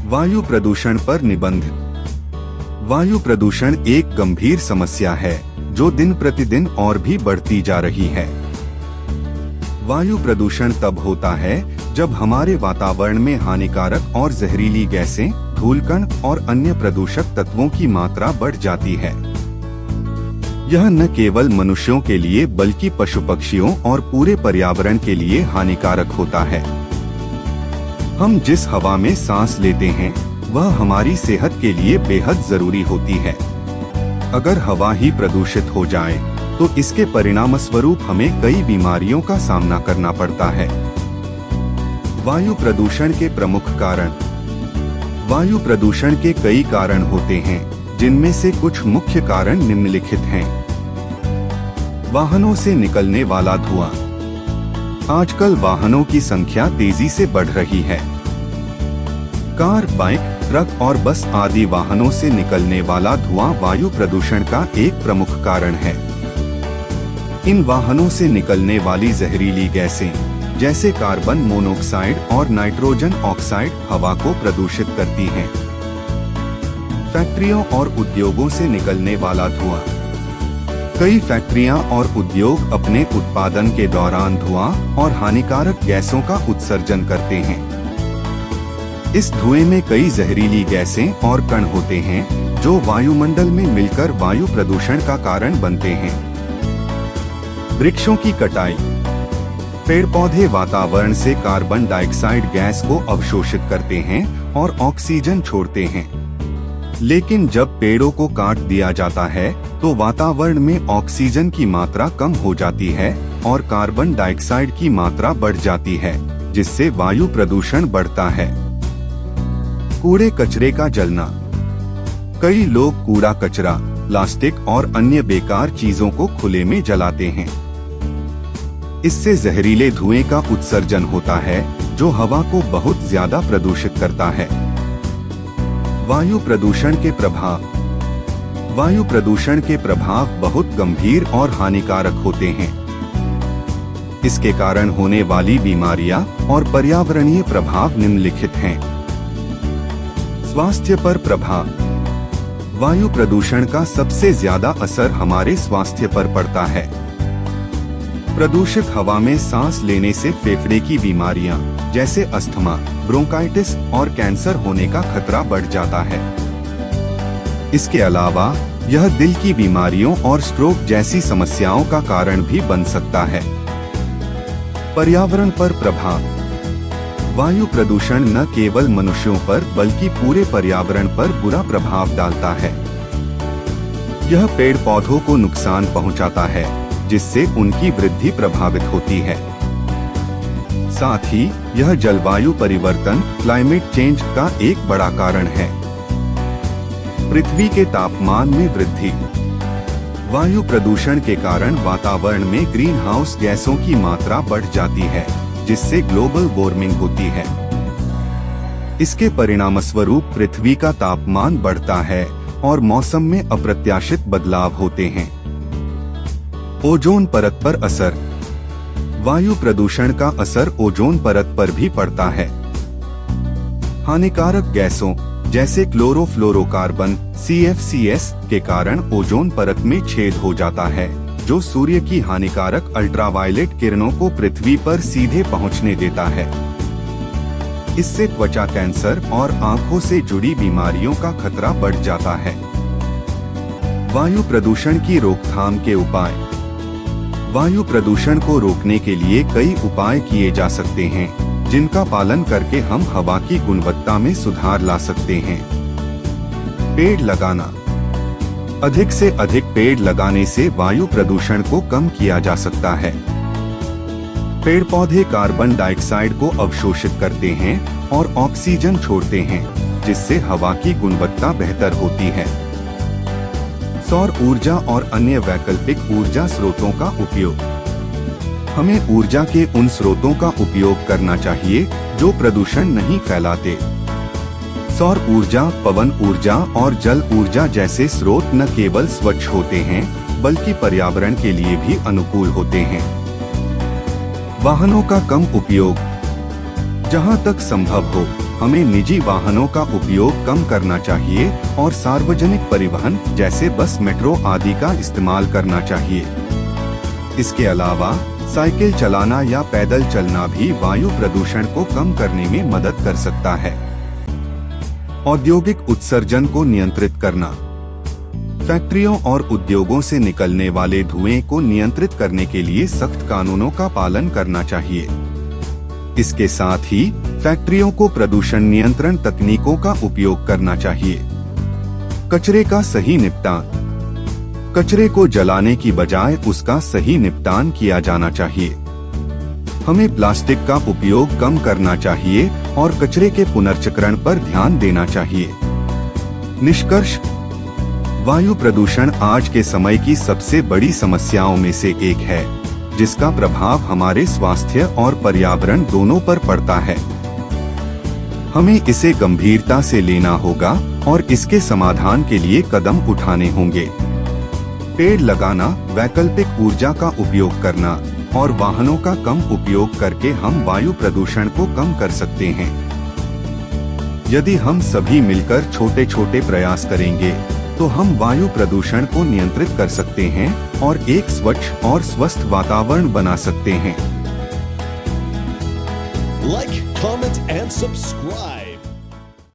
वायु प्रदूषण पर निबंध। वायु प्रदूषण एक गंभीर समस्या है जो दिन प्रतिदिन और भी बढ़ती जा रही है। वायु प्रदूषण तब होता है जब हमारे वातावरण में हानिकारक और जहरीली गैसें, धूलकण और अन्य प्रदूषक तत्वों की मात्रा बढ़ जाती है। यह न केवल मनुष्यों के लिए बल्कि पशु पक्षियों और पूरे पर्यावरण के लिए हानिकारक होता है। हम जिस हवा में सांस लेते हैं वह हमारी सेहत के लिए बेहद जरूरी होती है। अगर हवा ही प्रदूषित हो जाए तो इसके परिणामस्वरूप हमें कई बीमारियों का सामना करना पड़ता है। वायु प्रदूषण के प्रमुख कारण। वायु प्रदूषण के कई कारण होते हैं, जिनमें से कुछ मुख्य कारण निम्नलिखित हैं। वाहनों से निकलने वाला धुआं। आजकल वाहनों की संख्या तेजी से बढ़ रही है। कार, बाइक, ट्रक और बस आदि वाहनों से निकलने वाला धुआं वायु प्रदूषण का एक प्रमुख कारण है। इन वाहनों से निकलने वाली जहरीली गैसें जैसे कार्बन मोनोऑक्साइड और नाइट्रोजन ऑक्साइड हवा को प्रदूषित करती हैं। फैक्ट्रियों और उद्योगों से निकलने वाला धुआं। कई फैक्ट्रियां और उद्योग अपने उत्पादन के दौरान धुआं और हानिकारक गैसों का उत्सर्जन करते हैं। इस धुएं में कई जहरीली गैसें और कण होते हैं जो वायुमंडल में मिलकर वायु प्रदूषण का कारण बनते हैं। वृक्षों की कटाई। पेड़ पौधे वातावरण से कार्बन डाइऑक्साइड गैस को अवशोषित करते हैं और ऑक्सीजन छोड़ते हैं। लेकिन जब पेड़ों को काट दिया जाता है तो वातावरण में ऑक्सीजन की मात्रा कम हो जाती है और कार्बन डाइऑक्साइड की मात्रा बढ़ जाती है, जिससे वायु प्रदूषण बढ़ता है। कूड़े कचरे का जलना। कई लोग कूड़ा कचरा, प्लास्टिक और अन्य बेकार चीजों को खुले में जलाते हैं। इससे जहरीले धुएं का उत्सर्जन होता है जो हवा को बहुत ज्यादा प्रदूषित करता है। वायु प्रदूषण के प्रभाव। वायु प्रदूषण के प्रभाव बहुत गंभीर और हानिकारक होते हैं। इसके कारण होने वाली बीमारियां और पर्यावरणीय प्रभाव निम्नलिखित हैं। स्वास्थ्य पर प्रभाव। वायु प्रदूषण का सबसे ज्यादा असर हमारे स्वास्थ्य पर पड़ता है। प्रदूषित हवा में सांस लेने से फेफड़े की बीमारियां जैसे अस्थमा, ब्रोंकाइटिस और कैंसर होने का खतरा बढ़ जाता है। इसके अलावा यह दिल की बीमारियों और स्ट्रोक जैसी समस्याओं का कारण भी बन सकता है। पर्यावरण पर प्रभाव। वायु प्रदूषण न केवल मनुष्यों पर बल्कि पूरे पर्यावरण पर बुरा प्रभाव डालता है। यह पेड़ पौधों को नुकसान पहुंचाता है, जिससे उनकी वृद्धि प्रभावित होती है। साथ ही यह जलवायु परिवर्तन, क्लाइमेट चेंज का एक बड़ा कारण है। पृथ्वी के तापमान में वृद्धि। वायु प्रदूषण के कारण वातावरण में ग्रीन हाउस गैसों की मात्रा बढ़ जाती है, जिससे ग्लोबल वार्मिंग होती है। इसके परिणामस्वरूप पृथ्वी का तापमान बढ़ता है और मौसम में अप्रत्याशित बदलाव होते हैं। ओजोन परत पर असर। वायु प्रदूषण का असर ओजोन परत पर भी पड़ता है। हानिकारक गैसों जैसे क्लोरोफ्लोरोकार्बन CFCs के कारण ओजोन परत में छेद हो जाता है, जो सूर्य की हानिकारक अल्ट्रावायलेट किरणों को पृथ्वी पर सीधे पहुंचने देता है। इससे त्वचा कैंसर और आंखों से जुड़ी बीमारियों का खतरा बढ़ जाता है। वायु प्रदूषण की रोकथाम के उपाय। वायु प्रदूषण को रोकने के लिए कई उपाय किए जा सकते हैं, जिनका पालन करके हम हवा की गुणवत्ता में सुधार ला सकते हैं। पेड़ लगाना। अधिक से अधिक पेड़ लगाने से वायु प्रदूषण को कम किया जा सकता है। पेड़ पौधे कार्बन डाइऑक्साइड को अवशोषित करते हैं और ऑक्सीजन छोड़ते हैं, जिससे हवा की गुणवत्ता बेहतर होती है। सौर ऊर्जा और अन्य वैकल्पिक ऊर्जा स्रोतों का उपयोग। हमें ऊर्जा के उन स्रोतों का उपयोग करना चाहिए जो प्रदूषण नहीं फैलाते। सौर ऊर्जा, पवन ऊर्जा और जल ऊर्जा जैसे स्रोत न केवल स्वच्छ होते हैं बल्कि पर्यावरण के लिए भी अनुकूल होते हैं। वाहनों का कम उपयोग। जहां तक संभव हो हमें निजी वाहनों का उपयोग कम करना चाहिए और सार्वजनिक परिवहन जैसे बस, मेट्रो आदि का इस्तेमाल करना चाहिए। इसके अलावा साइकिल चलाना या पैदल चलना भी वायु प्रदूषण को कम करने में मदद कर सकता है। औद्योगिक उत्सर्जन को नियंत्रित करना। फैक्ट्रियों और उद्योगों से निकलने वाले धुएं को नियंत्रित करने के लिए सख्त कानूनों का पालन करना चाहिए। इसके साथ ही फैक्ट्रियों को प्रदूषण नियंत्रण तकनीकों का उपयोग करना चाहिए। कचरे का सही निपटान। कचरे को जलाने की बजाय उसका सही निपटान किया जाना चाहिए। हमें प्लास्टिक का उपयोग कम करना चाहिए और कचरे के पुनर्चक्रण पर ध्यान देना चाहिए। निष्कर्ष, वायु प्रदूषण आज के समय की सबसे बड़ी समस्याओं में से एक है, जिसका प्रभाव हमारे स्वास्थ्य और पर्यावरण दोनों पर पड़ता है। हमें इसे गंभीरता से लेना होगा और इसके समाधान के लिए कदम उठाने होंगे। पेड़ लगाना, वैकल्पिक ऊर्जा का उपयोग करना और वाहनों का कम उपयोग करके हम वायु प्रदूषण को कम कर सकते हैं। यदि हम सभी मिलकर छोटे छोटे प्रयास करेंगे तो हम वायु प्रदूषण को नियंत्रित कर सकते हैं और एक स्वच्छ और स्वस्थ वातावरण बना सकते हैं। Like, comment, and subscribe.